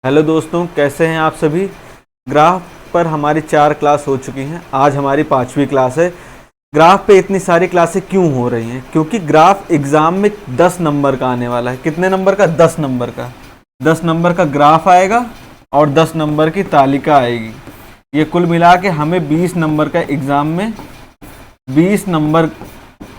Hello दोस्तों, कैसे हैं आप सभी। ग्राफ पर हमारी 4 क्लास हो चुकी हैं। आज हमारी 5वीं क्लास है। ग्राफ पे इतनी सारी क्लासें क्यों हो रही हैं? क्योंकि ग्राफ एग्ज़ाम में 10 नंबर का आने वाला है। कितने नंबर का? 10 नंबर का। 10 नंबर का ग्राफ आएगा और 10 नंबर की तालिका आएगी। ये कुल मिला के हमें 20 नंबर का एग्ज़ाम में 20 नंबर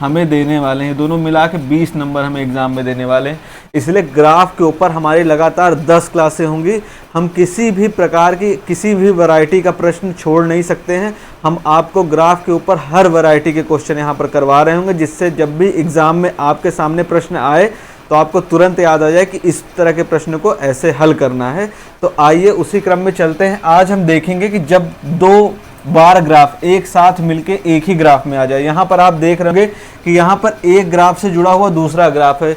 हमें देने वाले हैं। दोनों मिला के 20 नंबर हमें एग्ज़ाम में देने वाले हैं। इसलिए ग्राफ के ऊपर हमारी लगातार 10 क्लासें होंगी। हम किसी भी प्रकार की किसी भी वैरायटी का प्रश्न छोड़ नहीं सकते हैं। हम आपको ग्राफ के ऊपर हर वैरायटी के क्वेश्चन यहाँ पर करवा रहे होंगे, जिससे जब भी एग्ज़ाम में आपके सामने प्रश्न आए तो आपको तुरंत याद आ जाए कि इस तरह के प्रश्न को ऐसे हल करना है। तो आइए उसी क्रम में चलते हैं। आज हम देखेंगे कि जब 2 बार ग्राफ एक साथ मिलके एक ही ग्राफ में आ जाए। यहाँ पर आप देख रहे होंगे कि यहाँ पर एक ग्राफ से जुड़ा हुआ दूसरा ग्राफ है।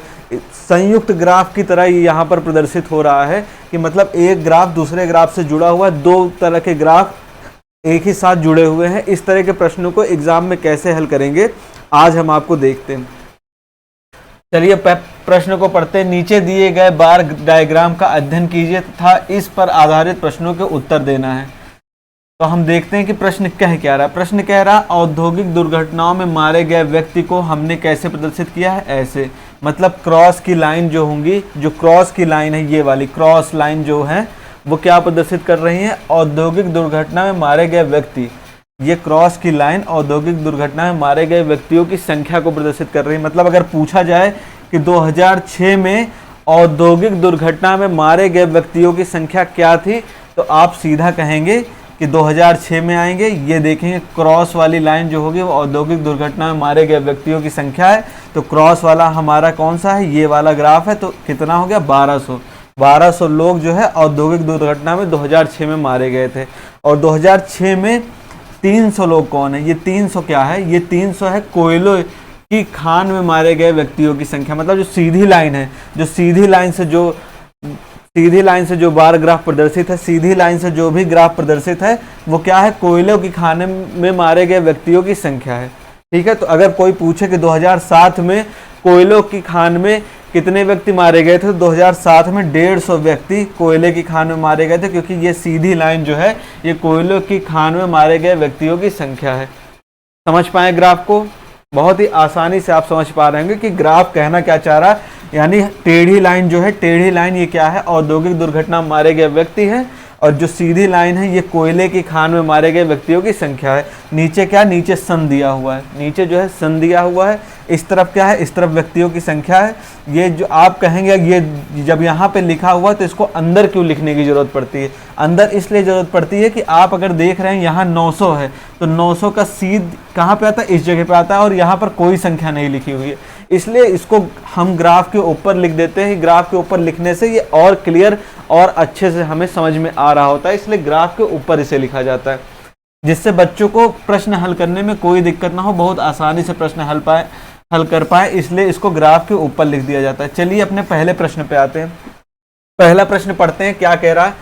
संयुक्त ग्राफ की तरह ये यहाँ पर प्रदर्शित हो रहा है कि मतलब एक ग्राफ दूसरे ग्राफ से जुड़ा हुआ है। 2 तरह के ग्राफ एक ही साथ जुड़े हुए हैं। इस तरह के प्रश्नों को एग्जाम में कैसे हल करेंगे आज हम आपको देखते हैं। चलिए प्रश्न को पढ़ते हैं। नीचे दिए गए बार डायग्राम का अध्ययन कीजिए तथा इस पर आधारित प्रश्नों के उत्तर देना है। तो हम देखते हैं कि प्रश्न कह क्या रहा है। प्रश्न कह रहा है औद्योगिक दुर्घटनाओं में मारे गए व्यक्ति को हमने कैसे प्रदर्शित किया है? ऐसे, मतलब क्रॉस की लाइन जो होंगी, जो क्रॉस की लाइन है, ये वाली क्रॉस लाइन जो है वो क्या प्रदर्शित कर रही है? औद्योगिक दुर्घटना में मारे गए व्यक्ति। ये क्रॉस की लाइन औद्योगिक दुर्घटना में मारे गए व्यक्तियों की संख्या को प्रदर्शित कर रही है। मतलब अगर पूछा जाए कि 2006 में औद्योगिक दुर्घटना में मारे गए व्यक्तियों की संख्या क्या थी, तो आप सीधा कहेंगे कि 2006 में आएंगे। ये देखेंगे क्रॉस वाली लाइन जो होगी वो औद्योगिक दुर्घटना में मारे गए व्यक्तियों की संख्या है। तो क्रॉस वाला हमारा कौन सा है? ये वाला ग्राफ है। तो कितना हो गया? 1200 लोग जो है औद्योगिक दुर्घटना में 2006 में मारे गए थे। और 2006 में 300 लोग कौन है? ये 300 क्या है? ये 300 है कोयलों की खान में मारे गए व्यक्तियों की संख्या। मतलब जो सीधी लाइन है, जो सीधी लाइन से जो बार ग्राफ प्रदर्शित है, सीधी लाइन से जो भी ग्राफ प्रदर्शित है वो क्या है? कोयलों की खाने में मारे गए व्यक्तियों की संख्या है। ठीक है। तो अगर कोई पूछे कि 2007 में कोयलों की खान में कितने व्यक्ति मारे गए थे, तो 2007 में 150 व्यक्ति कोयले की खान में मारे गए थे, क्योंकि ये सीधी लाइन जो है ये कोयलों की खान में मारे गए व्यक्तियों की संख्या है। समझ पाए ग्राफ को? बहुत ही आसानी से आप समझ पा रहे होंगे कि ग्राफ कहना क्या चाह रहा है। यानी टेढ़ी लाइन जो है, टेढ़ी लाइन ये क्या है? औद्योगिक दुर्घटना में मारे गए व्यक्ति है। और जो सीधी लाइन है ये कोयले की खान में मारे गए व्यक्तियों की संख्या है। नीचे क्या? नीचे सन दिया हुआ है। नीचे जो है सन दिया हुआ है। इस तरफ क्या है? इस तरफ व्यक्तियों की संख्या है। ये जो आप कहेंगे, ये जब यहाँ पे लिखा हुआ तो इसको अंदर क्यों लिखने की जरूरत पड़ती है? अंदर इसलिए जरूरत पड़ती है कि आप अगर देख रहे हैं यहाँ 900 है, तो 900 का सीध कहाँ पे आता है? इस जगह पे आता है। और यहाँ पर कोई संख्या नहीं लिखी हुई है, इसलिए इसको हम ग्राफ के ऊपर लिख देते हैं। ग्राफ के ऊपर लिखने से ये और क्लियर और अच्छे से हमें समझ में आ रहा होता है, इसलिए ग्राफ के ऊपर इसे लिखा जाता है, जिससे बच्चों को प्रश्न हल करने में कोई दिक्कत ना हो, बहुत आसानी से प्रश्न हल कर पाए, इसलिए इसको ग्राफ के ऊपर लिख दिया जाता है। चलिए अपने पहले प्रश्न पे आते हैं। पहला प्रश्न पढ़ते हैं। क्या कह रहा है?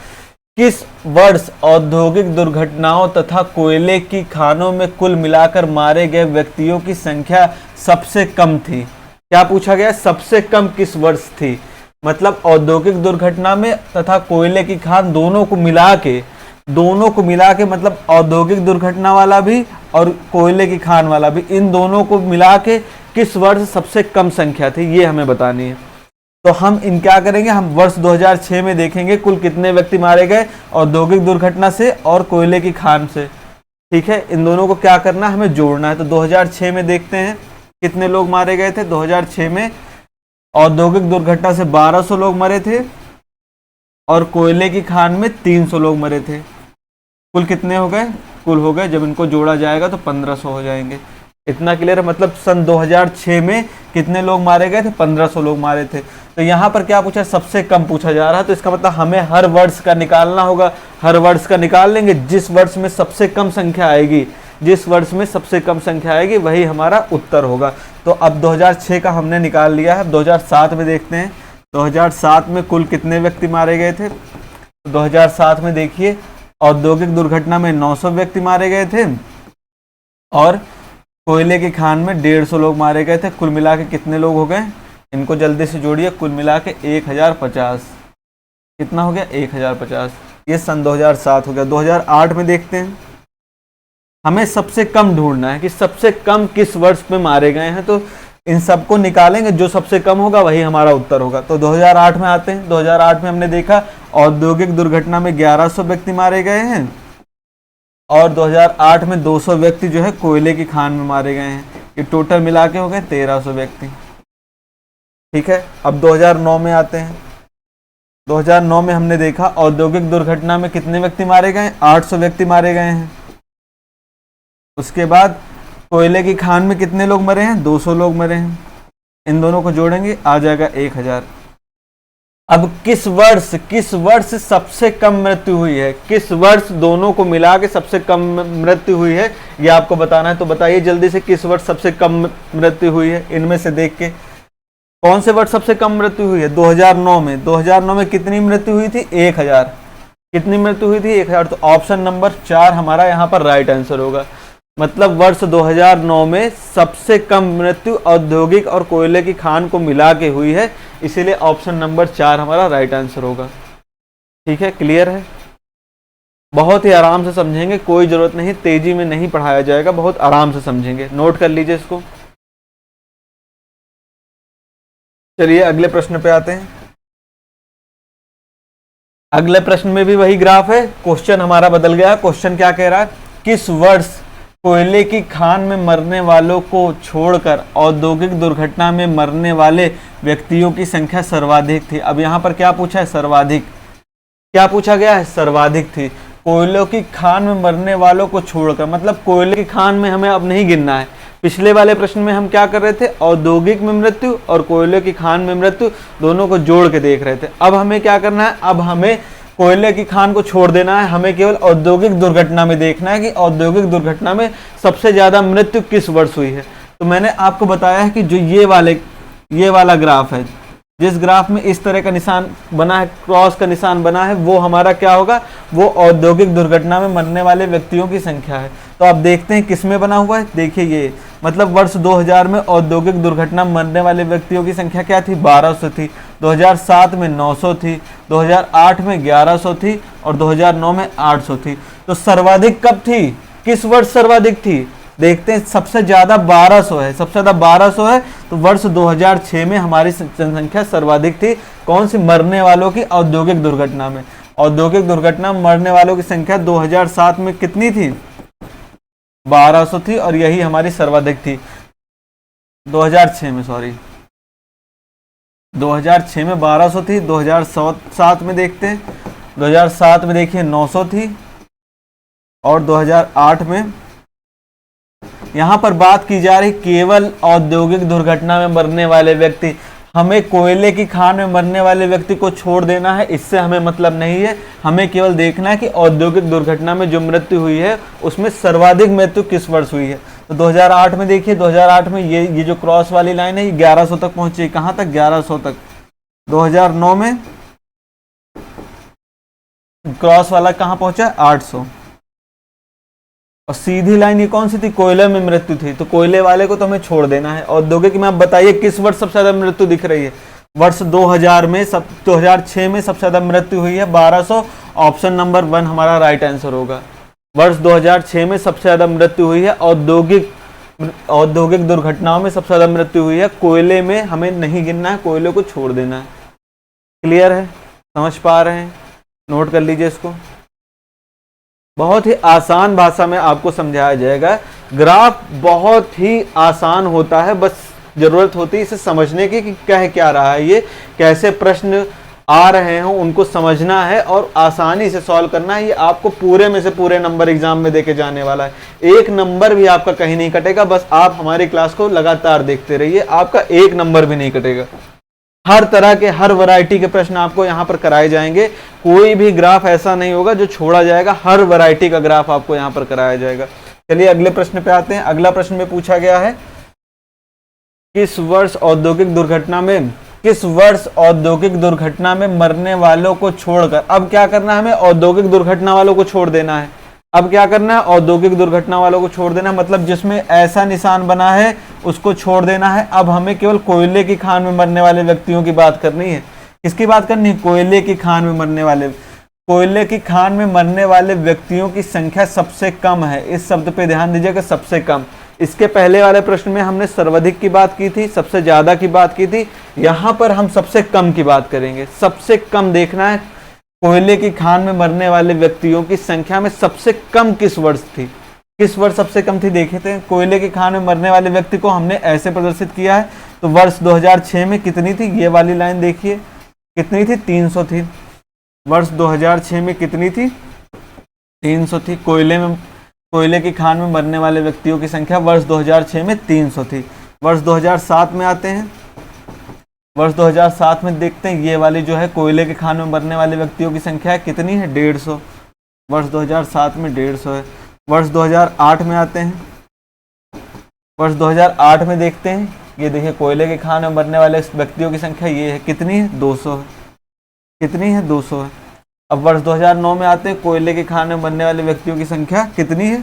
किस वर्ष औद्योगिक दुर्घटनाओं तथा कोयले की खानों में कुल मिलाकर मारे गए व्यक्तियों की संख्या सबसे कम थी? क्या पूछा गया? सबसे कम किस वर्ष थी? मतलब औद्योगिक दुर्घटना में तथा कोयले की खान दोनों को मिला के मतलब औद्योगिक दुर्घटना वाला भी और कोयले की खान वाला भी, इन दोनों को मिला के किस वर्ष सबसे कम संख्या थी, ये हमें बतानी है। तो हम इन क्या करेंगे? हम वर्ष 2006 में देखेंगे कुल कितने व्यक्ति मारे गए औद्योगिक दुर्घटना से और कोयले की खान से। ठीक है। इन दोनों को क्या करना है? हमें जोड़ना है। तो 2006 में देखते हैं कितने लोग मारे गए थे। 2006 में औद्योगिक दुर्घटना से 1200 लोग मरे थे और कोयले की खान में 300 लोग मरे थे। कुल कितने हो गए? कुल हो गए, जब इनको जोड़ा जाएगा तो 1500 हो जाएंगे। इतना क्लियर है? मतलब सन 2006 में कितने लोग मारे गए थे? 1500 लोग मारे थे। तो यहाँ पर क्या पूछा? सबसे कम पूछा जा रहा है, तो इसका मतलब हमें हर वर्ष का निकालना होगा। हर वर्ष का निकाल लेंगे। जिस वर्ष में सबसे कम संख्या आएगी वही हमारा उत्तर होगा। तो अब 2006 का हमने निकाल लिया है। 2007 में देखते हैं। 2007 में कुल कितने व्यक्ति मारे गए थे? 2007 में देखिए औद्योगिक दुर्घटना में 900 व्यक्ति मारे गए थे और कोयले की खान में 150 लोग मारे गए थे। कुल मिला के कितने लोग हो गए? इनको जल्दी से जोड़िए। कुल मिला के 1050। कितना हो गया 1050। ये सन 2007 हो गया। 2008 में देखते हैं, हमें सबसे कम ढूंढना है कि सबसे कम किस वर्ष में मारे गए हैं, तो इन सबको निकालेंगे, जो सबसे कम होगा वही हमारा उत्तर होगा। तो 2008 में आते हैं। 2008 में हमने देखा औद्योगिक दुर्घटना में 1100 व्यक्ति मारे गए हैं और 2008 में 200 व्यक्ति जो है कोयले की खान में मारे गए हैं। ये टोटल मिला के हो गए 1300 व्यक्ति। ठीक है, अब 2009 में आते हैं। 2009 में हमने देखा औद्योगिक दुर्घटना में कितने व्यक्ति मारे गए, 800 व्यक्ति मारे गए हैं। उसके बाद कोयले की खान में कितने लोग मरे हैं, 200 लोग मरे हैं। इन दोनों को जोड़ेंगे आ जाएगा 1000। अब किस वर्ष सबसे कम मृत्यु हुई है, किस वर्ष दोनों को मिला के सबसे कम मृत्यु हुई है, ये आपको बताना है। तो बताइए जल्दी से, किस वर्ष सबसे कम मृत्यु हुई है इनमें से देख के, कौन से वर्ष सबसे कम मृत्यु हुई है। 2009 में। 2009 में कितनी मृत्यु हुई थी, 1000। कितनी मृत्यु हुई थी, 1000। तो ऑप्शन नंबर 4 हमारा यहाँ पर राइट आंसर होगा। मतलब वर्ष 2009 में सबसे कम मृत्यु औद्योगिक और कोयले की खान को मिला के हुई है, इसीलिए ऑप्शन नंबर 4 हमारा राइट आंसर होगा। ठीक है, क्लियर है। बहुत ही आराम से समझेंगे, कोई जरूरत नहीं, तेजी में नहीं पढ़ाया जाएगा, बहुत आराम से समझेंगे। नोट कर लीजिए इसको। चलिए अगले प्रश्न पे आते हैं। अगले प्रश्न में भी वही ग्राफ है, क्वेश्चन हमारा बदल गया। क्वेश्चन क्या कह रहा है, किस वर्ष कोयले की खान में मरने वालों को छोड़कर औद्योगिक दुर्घटना में मरने वाले व्यक्तियों की संख्या सर्वाधिक थी। अब यहाँ पर क्या पूछा है, सर्वाधिक। क्या पूछा गया है, सर्वाधिक थी। कोयलों की खान में मरने वालों को छोड़कर, मतलब कोयले की खान में हमें अब नहीं गिनना है। पिछले वाले प्रश्न में हम क्या कर रहे थे, औद्योगिक में मृत्यु और कोयले की खान में मृत्यु दोनों को जोड़ के देख रहे थे। अब हमें क्या करना है, अब हमें कोयले की खान को छोड़ देना है, हमें केवल औद्योगिक दुर्घटना में देखना है कि औद्योगिक दुर्घटना में सबसे ज्यादा मृत्यु किस वर्ष हुई है। तो मैंने आपको बताया है कि जो ये वाला ग्राफ है, जिस ग्राफ में इस तरह का निशान बना है, क्रॉस का निशान बना है, वो हमारा क्या होगा, वो औद्योगिक दुर्घटना में मरने वाले व्यक्तियों की संख्या है। तो आप देखते हैं किस में बना हुआ है, देखिए ये, मतलब वर्ष 2000 में औद्योगिक दुर्घटना में मरने वाले व्यक्तियों की संख्या क्या थी, 1200 थी। 2007 में 900 थी, 2008 में 1100 थी और 2009 में 800 थी। तो सर्वाधिक कब थी, किस वर्ष सर्वाधिक थी, देखते हैं। सबसे ज्यादा 1200 है, सबसे ज्यादा 1200 है। तो वर्ष 2006 में हमारी जनसंख्या सर्वाधिक थी, कौन सी, मरने वालों की औद्योगिक दुर्घटना में। औद्योगिक दुर्घटना में मरने वालों की संख्या 2007 में कितनी थी, 1200 थी, और यही हमारी सर्वाधिक थी 2006 में, सॉरी 2006 में 1200 थी। 2007 में देखते हैं, 2007 में देखिए 900 थी और 2008 में। यहाँ पर बात की जा रही केवल औद्योगिक दुर्घटना में मरने वाले व्यक्ति, हमें कोयले की खान में मरने वाले व्यक्ति को छोड़ देना है, इससे हमें मतलब नहीं है। हमें केवल देखना है कि औद्योगिक दुर्घटना में जो मृत्यु हुई है उसमें सर्वाधिक मृत्यु किस वर्ष हुई है। तो 2008 में देखिए, 2008 में ये जो क्रॉस वाली लाइन है ये 1100 तक पहुंची। कहाँ तक, 1100 तक। 2009 में क्रॉस वाला कहाँ पहुंचा, 800। और सीधी लाइन ये कौन सी थी, कोयले में मृत्यु थी, तो कोयले वाले को तो हमें छोड़ देना है। औद्योगिक में आप बताइए किस वर्ष सबसे ज्यादा मृत्यु दिख रही है, वर्ष 2000 में 2006 में सबसे ज्यादा मृत्यु हुई है 1200। ऑप्शन नंबर 1 हमारा राइट आंसर होगा। वर्ष 2006 में सबसे ज्यादा मृत्यु हुई है, औद्योगिक दुर्घटनाओं में सबसे ज्यादा मृत्यु हुई है। कोयले में हमें नहीं गिनना है, कोयले को छोड़ देना है। क्लियर है, समझ पा रहे हैं, नोट कर लीजिए इसको। बहुत ही आसान भाषा में आपको समझाया जाएगा। ग्राफ बहुत ही आसान होता है, बस जरूरत होती है इसे समझने की कि कह क्या रहा है, ये कैसे प्रश्न आ रहे हैं उनको समझना है और आसानी से सॉल्व करना है। ये आपको पूरे में से पूरे नंबर एग्जाम में देके जाने वाला है, एक नंबर भी आपका कहीं नहीं कटेगा। बस आप हमारी क्लास को लगातार देखते रहिए, आपका एक नंबर भी नहीं कटेगा। हर तरह के, हर वैरायटी के प्रश्न आपको यहाँ पर कराए जाएंगे, कोई भी ग्राफ ऐसा नहीं होगा जो छोड़ा जाएगा, हर वैरायटी का ग्राफ आपको यहाँ पर कराया जाएगा। चलिए अगले प्रश्न पे आते हैं। अगला प्रश्न में पूछा गया है, किस वर्ष औद्योगिक दुर्घटना में मरने वालों को छोड़कर, अब क्या करना है, हमें औद्योगिक दुर्घटना वालों को छोड़ देना है। अब क्या करना है, औद्योगिक दुर्घटना वालों को छोड़ देना, मतलब जिसमें ऐसा निशान बना है उसको छोड़ देना है। अब हमें केवल कोयले की खान में मरने वाले व्यक्तियों की बात करनी है। किसकी बात करनी है? कोयले की खान में मरने वाले, कोयले की खान में मरने वाले व्यक्तियों की संख्या सबसे कम है। इस शब्द पे ध्यान दीजिएगा, सबसे कम। इसके पहले वाले प्रश्न में हमने सर्वाधिक की बात की थी, सबसे ज्यादा की बात की थी। यहां पर हम सबसे कम की बात करेंगे। सबसे कम देखना है, कोयले की खान में मरने वाले व्यक्तियों की संख्या में सबसे कम किस वर्ष थी, किस वर्ष सबसे कम थी देखे थे। कोयले की खान में मरने वाले व्यक्ति को हमने ऐसे प्रदर्शित किया है, तो वर्ष 2006 में कितनी थी, ये वाली लाइन देखिए कितनी थी, 300 थी। वर्ष 2006 में कितनी थी, 300 थी। कोयले की खान में मरने वाले व्यक्तियों की संख्या वर्ष 2006 में 300 थी। वर्ष 2007 में आते हैं, वर्ष 2007 में देखते हैं, ये वाली जो है कोयले की खान में मरने वाले व्यक्तियों की संख्या कितनी है, 150। वर्ष 2007 में 150 है। वर्ष 2008 में आते हैं, वर्ष 2008 में देखते हैं, ये देखिए कोयले की खान में मरने वाले व्यक्तियों की संख्या ये है, कितनी है, 200 है। कितनी है, 200 है। अब वर्ष 2009 में आते हैं, कोयले की खान में मरने वाले व्यक्तियों की संख्या कितनी है,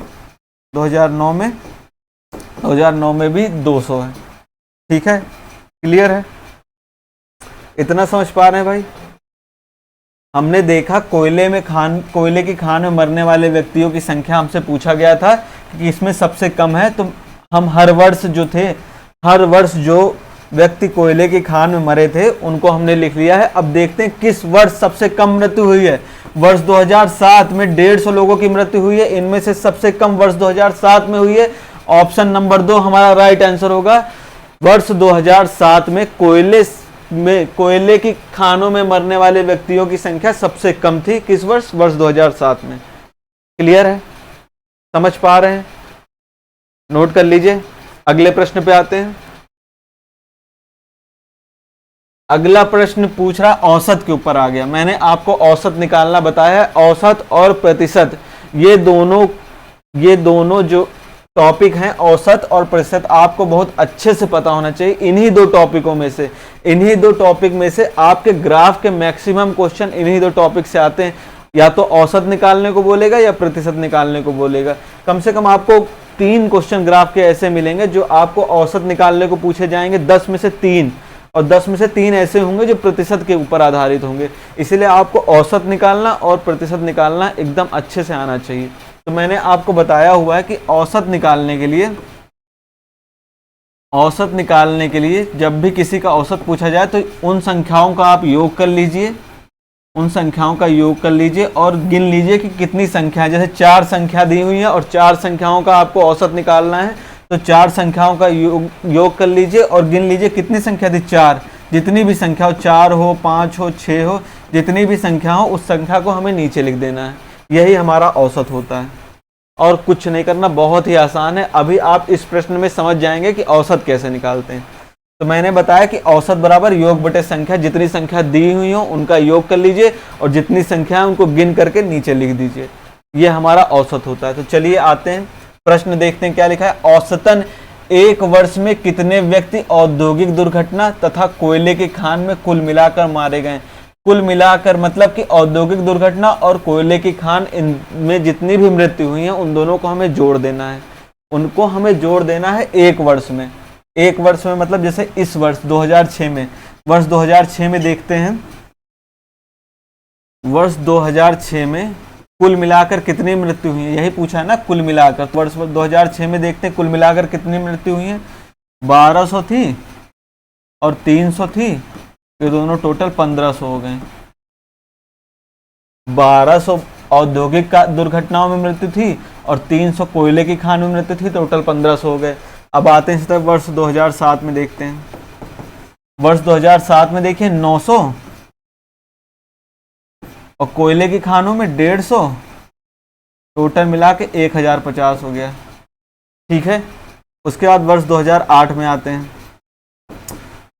2009 में भी 200 है। ठीक है, क्लियर है, इतना समझ पा रहे हैं भाई। हमने देखा कोयले की खान में मरने वाले व्यक्तियों की संख्या हमसे पूछा गया था कि इसमें सबसे कम है, तो हम हर वर्ष जो व्यक्ति कोयले की खान में मरे थे उनको हमने लिख लिया है। अब देखते हैं किस वर्ष सबसे कम मृत्यु हुई है। वर्ष 2007 में 150 लोगों की मृत्यु हुई है, इनमें से सबसे कम वर्ष 2007 में हुई है। ऑप्शन नंबर 2 हमारा राइट आंसर होगा। वर्ष 2007 में कोयले की खानों में मरने वाले व्यक्तियों की संख्या सबसे कम थी। किस वर्ष, वर्ष 2007 में। क्लियर है, समझ पा रहे हैं, नोट कर लीजिए। अगले प्रश्न पे आते हैं। अगला प्रश्न पूछ रहा औसत के ऊपर आ गया। मैंने आपको औसत निकालना बताया है। औसत और प्रतिशत, ये दोनों जो टॉपिक हैं, औसत और प्रतिशत, आपको बहुत अच्छे से पता होना चाहिए। इन्हीं दो टॉपिक में से आपके ग्राफ के मैक्सिमम क्वेश्चन इन्हीं दो टॉपिक से आते हैं। या तो औसत निकालने को बोलेगा या प्रतिशत निकालने को बोलेगा। कम से कम आपको 3 क्वेश्चन ग्राफ के ऐसे मिलेंगे जो आपको औसत निकालने को पूछे जाएंगे, 10 में से 3, और 10 में से 3 ऐसे होंगे जो प्रतिशत के ऊपर आधारित होंगे। इसीलिए आपको औसत निकालना और प्रतिशत निकालना एकदम अच्छे से आना चाहिए। तो मैंने आपको बताया हुआ है कि औसत निकालने के लिए जब भी किसी का औसत पूछा जाए तो उन संख्याओं का आप योग कर लीजिए, और गिन लीजिए कि कितनी संख्या है। जैसे 4 संख्या दी हुई है और 4 संख्याओं का आपको औसत निकालना है, तो 4 संख्याओं का योग कर लीजिए और गिन लीजिए कितनी संख्या थी, 4। जितनी भी संख्या हो, 4 हो, 5 हो, 6 हो, जितनी भी संख्या हो, उस संख्या को हमें नीचे लिख देना है। यही हमारा औसत होता है, और कुछ नहीं करना, बहुत ही आसान है। अभी आप इस प्रश्न में समझ जाएंगे कि औसत कैसे निकालते हैं। तो मैंने बताया कि औसत बराबर योग बटे संख्या, जितनी संख्या दी हुई हो उनका योग कर लीजिए और जितनी संख्या है उनको गिन करके नीचे लिख दीजिए। ये हमारा औसत होता है। तो चलिए आते हैं, प्रश्न देखते हैं क्या लिखा है। औसतन एक वर्ष में कितने व्यक्ति औद्योगिक दुर्घटना तथा कोयले की खान में कुल मिलाकर मारे गए। कुल मिलाकर मतलब कि औद्योगिक दुर्घटना और कोयले की खान, इनमें जितनी भी मृत्यु हुई है उन दोनों को हमें जोड़ देना है। उनको हमें जोड़ देना है एक वर्ष में। एक वर्ष में मतलब जैसे इस वर्ष 2006 में, वर्ष 2006 में देखते हैं, वर्ष 2006 में कुल मिलाकर कितनी मृत्यु हुई है, यही पूछा है ना, कुल मिलाकर। तो वर्ष 2006 में देखते हैं कुल मिलाकर कितनी मृत्यु हुई है। 1200 थी और 300 थी, ये दोनों टोटल 1500 हो गए। 1200 औद्योगिक दुर्घटनाओं में मृत्यु थी और 300 कोयले की खान में मृत्यु थी, टोटल 1500 हो गए। अब आते हैं इस तरफ वर्ष 2007 में देखते हैं। वर्ष 2007 में देखिए 900 और कोयले की खानों में 150, टोटल मिला के 1050 हो गया। ठीक है, उसके बाद वर्ष 2008 में आते हैं।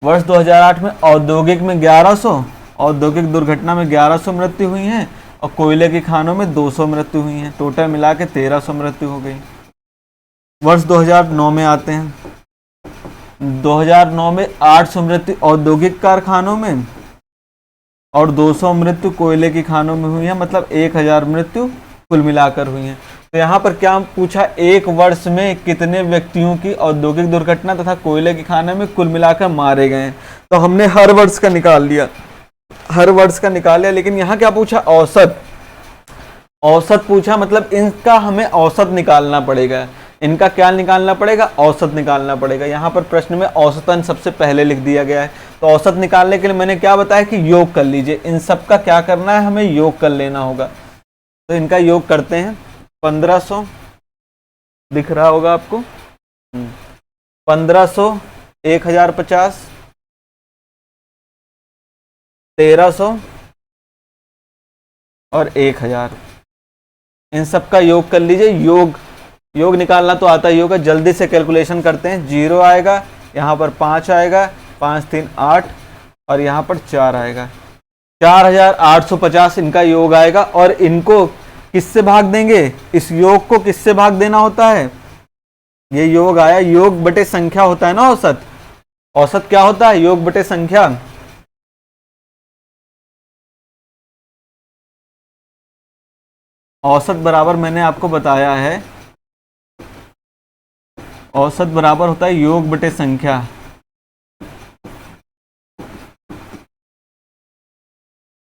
वर्ष 2008 में औद्योगिक में 1100, औद्योगिक दुर्घटना में 1100 मृत्यु हुई हैं और कोयले की खानों में 200 मृत्यु हुई हैं, टोटल मिला के 1300 मृत्यु हो गई। वर्ष 2009 में आते हैं। 2009 में 800 मृत्यु औद्योगिक कारखानों में और 200 मृत्यु कोयले की खानों में हुई है, मतलब 1000 मृत्यु कुल मिलाकर हुई है। तो यहाँ पर क्या पूछा, एक वर्ष में कितने व्यक्तियों की औद्योगिक दुर्घटना तथा कोयले की खाने में कुल मिलाकर मारे गए हैं। तो हमने हर वर्ष का निकाल लिया। हर वर्ड्स का निकाल लिया, लेकिन यहाँ क्या पूछा, औसत। औसत पूछा मतलब इनका हमें औसत निकालना पड़ेगा। इनका क्या निकालना पड़ेगा, औसत निकालना पड़ेगा। यहाँ पर प्रश्न में औसतन सबसे पहले लिख दिया गया है, तो औसत निकालने के लिए मैंने क्या बताया कि योग कर लीजिए। इन सब का क्या करना है, हमें योग कर लेना होगा। तो इनका योग करते हैं। 1500 दिख रहा होगा आपको, 1500, 1050, 1300 और 1000। इन सब का योग कर लीजिए। योग निकालना तो आता ही होगा, जल्दी से कैलकुलेशन करते हैं। 0 आएगा, यहाँ पर 5 आएगा, 5 3 8 और यहाँ पर 4 आएगा। 4850 इनका योग आएगा। और इनको किससे भाग देंगे, इस योग को किससे भाग देना होता है, ये योग आया, योग बटे संख्या होता है ना औसत। औसत क्या होता है, योग बटे संख्या। औसत बराबर मैंने आपको बताया है, औसत बराबर होता है योग बटे संख्या।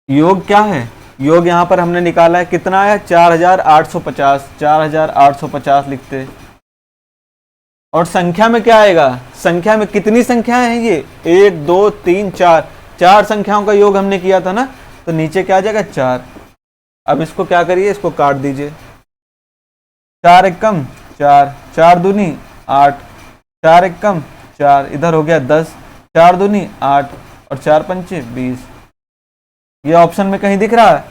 योग क्या है, योग यहां पर हमने निकाला है, कितना है 4850, 4850 लिखते। और संख्या में क्या आएगा, संख्या में कितनी संख्याएं हैं ये, 1 2 3 4, 4 संख्याओं का योग हमने किया था ना, तो नीचे क्या आ जाएगा 4। अब इसको क्या करिए, इसको काट दीजिए। 4 एकम 4, 4 दूनी 8, 4 एकम 4, इधर हो गया 10, 4 दूनी 8 और 4 पंचे 20। ये ऑप्शन में कहीं दिख रहा है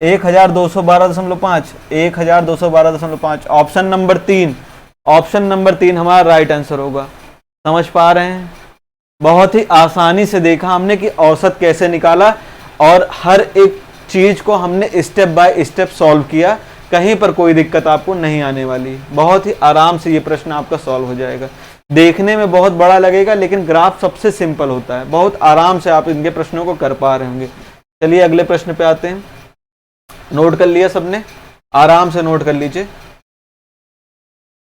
1212.5, 1212.5, ऑप्शन नंबर 3। ऑप्शन नंबर 3 हमारा राइट आंसर होगा। समझ पा रहे हैं, बहुत ही आसानी से देखा हमने कि औसत कैसे निकाला, और हर एक चीज को हमने स्टेप बाय स्टेप सॉल्व किया। कहीं पर कोई दिक्कत आपको नहीं आने वाली, बहुत ही आराम से ये प्रश्न आपका सॉल्व हो जाएगा। देखने में बहुत बड़ा लगेगा, लेकिन ग्राफ सबसे सिंपल होता है, बहुत आराम से आप इनके प्रश्नों को कर पा रहे होंगे। चलिए अगले प्रश्न पे आते हैं। नोट कर लिया सबने, आराम से नोट कर लीजिए।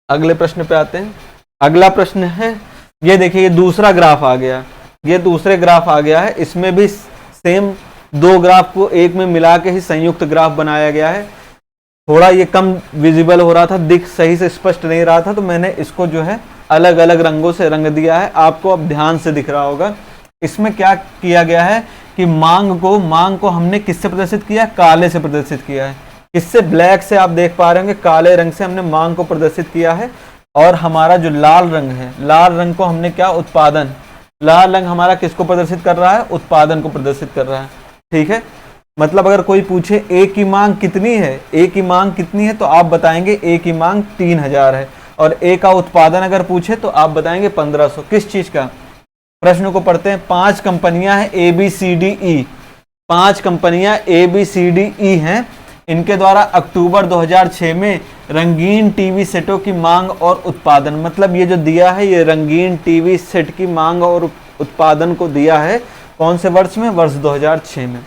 अगले प्रश्न पे आते हैं। अगला प्रश्न है, ये देखिए ये दूसरा ग्राफ आ गया, ये दूसरे ग्राफ आ गया है। इसमें भी सेम 2 ग्राफ को एक में मिला के ही संयुक्त ग्राफ बनाया गया है। थोड़ा ये कम विजिबल हो रहा था, दिख सही से स्पष्ट नहीं रहा था, तो मैंने इसको जो है अलग अलग रंगों से रंग दिया है। आपको अब ध्यान से दिख रहा होगा। इसमें क्या किया गया है कि मांग को हमने किससे प्रदर्शित किया, काले से प्रदर्शित किया है। इससे ब्लैक से आप देख पा रहे होंगे, काले रंग से हमने मांग को प्रदर्शित किया है। और हमारा जो लाल रंग है, लाल रंग को हमने क्या, उत्पादन। लाल रंग हमारा किसको प्रदर्शित कर रहा है, उत्पादन को प्रदर्शित कर रहा है। ठीक है, मतलब अगर कोई पूछे ए की मांग कितनी है, ए की मांग कितनी है, तो आप बताएंगे ए की मांग 3000 है। और ए का उत्पादन अगर पूछे तो आप बताएंगे 1500। किस चीज का, प्रश्न को पढ़ते हैं। 5 कंपनियां हैं ABCDE, 5 कंपनियां ABCDE हैं। इनके द्वारा अक्टूबर 2006 में रंगीन टीवी सेटों की मांग और उत्पादन, मतलब ये जो दिया है ये रंगीन टीवी सेट की मांग और उत्पादन को दिया है कौन से वर्ष में, वर्ष 2006 में।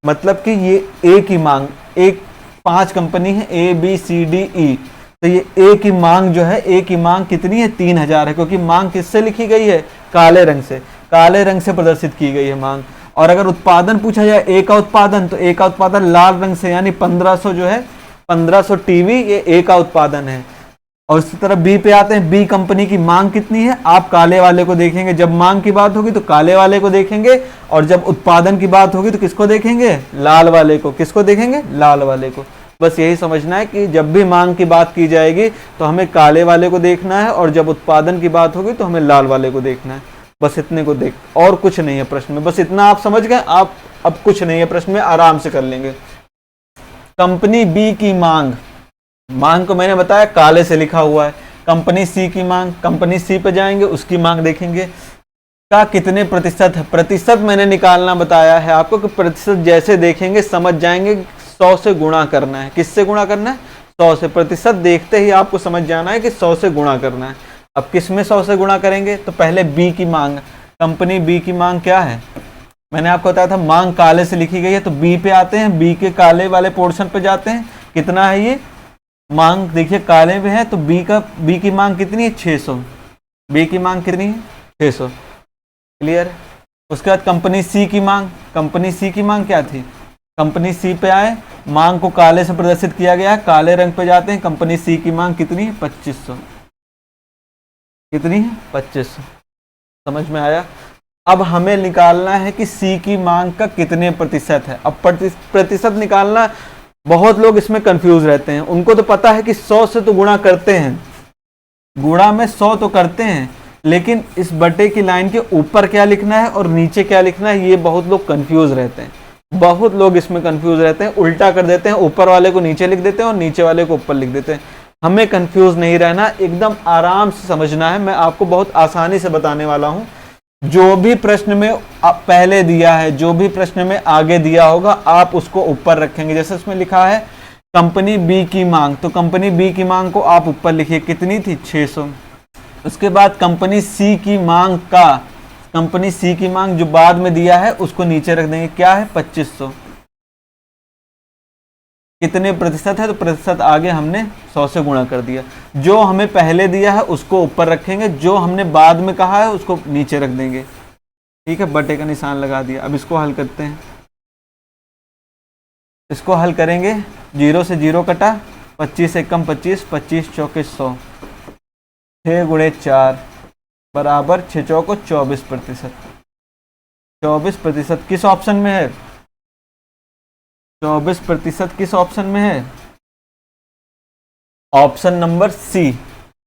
मतलब कि ये ए की मांग, एक 5 कंपनी है ABCDE, तो ये ए की मांग जो है, ए की मांग कितनी है, 3000 है, क्योंकि मांग किससे लिखी गई है, काले रंग से, काले रंग से प्रदर्शित की गई है मांग। और अगर उत्पादन पूछा जाए ए का उत्पादन, तो ए का उत्पादन लाल रंग से, यानी 1500 जो है, 1500 टीवी, ये ए का उत्पादन है। और इसी तरह बी पे आते हैं। बी कंपनी की मांग कितनी है, आप काले वाले को देखेंगे। जब मांग की बात होगी तो काले वाले को देखेंगे, और जब उत्पादन की बात होगी तो किसको देखेंगे, लाल वाले को। किसको देखेंगे, लाल वाले को। बस यही समझना है कि जब भी मांग की बात की जाएगी तो हमें काले वाले को देखना है, और जब उत्पादन की बात होगी तो हमें लाल वाले को देखना है। बस इतने को देख, और कुछ नहीं है प्रश्न में, बस इतना आप समझ गए। आप अब कुछ नहीं है प्रश्न में, आराम से कर लेंगे। कंपनी बी की मांग, मांग को मैंने बताया काले से लिखा हुआ है। कंपनी सी की मांग, कंपनी सी पे जाएंगे, उसकी मांग देखेंगे का कितने प्रतिशत है। प्रतिशत मैंने निकालना बताया है आपको कि प्रतिशत जैसे देखेंगे समझ जाएंगे 100 से गुणा करना है। किससे गुणा करना है, 100 से। प्रतिशत देखते ही आपको समझ जाना है कि 100 से गुणा करना है। अब किस में 100 से गुणा करेंगे, तो पहले बी की मांग, कंपनी बी की मांग क्या है, मैंने आपको बताया था मांग काले से लिखी गई है, तो बी पे आते हैं, बी के काले वाले पोर्शन पे जाते हैं। कितना है ये मांग, देखिए काले में है, तो बी की मांग कितनी है, 600। बी की मांग कितनी है, 600। क्लियर। उसके बाद कंपनी सी की मांग, कंपनी सी की मांग क्या थी, कंपनी सी पे आए, मांग को काले से प्रदर्शित किया गया है, काले रंग पे जाते हैं, कंपनी सी की मांग कितनी है 2500, कितनी है 2500, समझ में आया। अब हमें निकालना है कि सी की मांग का कितने प्रतिशत है। अब प्रतिशत निकालना, बहुत लोग इसमें कंफ्यूज रहते हैं, उनको तो पता है कि 100 से तो गुणा करते हैं, गुणा में 100 तो करते हैं, लेकिन इस बटे की लाइन के ऊपर क्या लिखना है और नीचे क्या लिखना है, ये बहुत लोग कंफ्यूज रहते हैं। बहुत लोग इसमें कंफ्यूज रहते हैं, उल्टा कर देते हैं, ऊपर वाले को नीचे लिख देते हैं और नीचे वाले को ऊपर लिख देते हैं। हमें कंफ्यूज नहीं रहना, एकदम आराम से समझना है। मैं आपको बहुत आसानी से बताने वाला हूं। जो भी प्रश्न में पहले दिया है, जो भी प्रश्न में आगे दिया होगा, आप उसको ऊपर रखेंगे। जैसे इसमें लिखा है कंपनी बी की मांग, तो कंपनी बी की मांग को आप ऊपर लिखिए, कितनी थी 600। उसके बाद कंपनी सी की मांग का, कंपनी सी की मांग जो बाद में दिया है उसको नीचे रख देंगे, क्या है 2500। कितने प्रतिशत है, तो प्रतिशत आगे हमने 100 से गुणा कर दिया। जो हमें पहले दिया है उसको ऊपर रखेंगे, जो हमने बाद में कहा है उसको नीचे रख देंगे। ठीक है, बटे का निशान लगा दिया। अब इसको हल करते हैं, इसको हल करेंगे, 0 से 0 कटा, 25 एकम 25, 25 चौके 100, 6 गुणे 4 बराबर 6 चौको 24%। 24% किस ऑप्शन में है, 24% किस ऑप्शन में है, option number C.